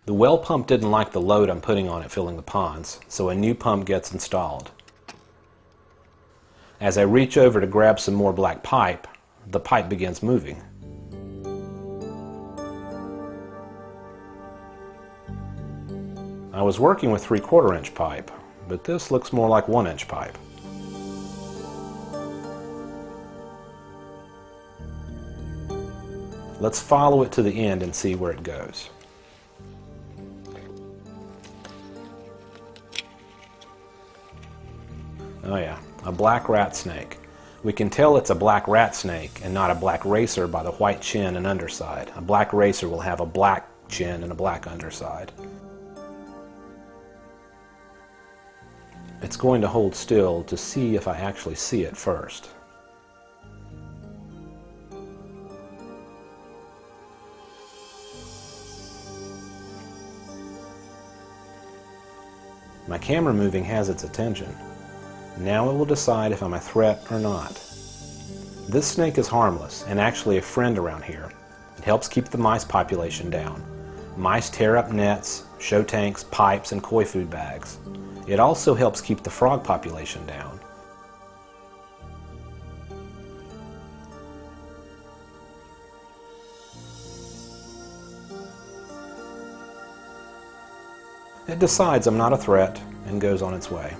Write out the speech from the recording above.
The well pump didn't like the load I'm putting on it filling the ponds, so a new pump gets installed. As I reach over to grab some more black pipe, the pipe begins moving. I was working with 3/4 inch pipe, but this looks more like 1 inch pipe. Let's follow it to the end and see where it goes. Oh yeah, a black rat snake. We can tell it's a black rat snake and not a black racer by the white chin and underside. A black racer will have a black chin and a black underside. It's going to hold still to see if I actually see it first. My camera moving has its attention. Now it will decide if I'm a threat or not. This snake is harmless and actually a friend around here. It helps keep the mice population down. Mice tear up nets, show tanks, pipes, and koi food bags. It also helps keep the frog population down. It decides I'm not a threat and goes on its way.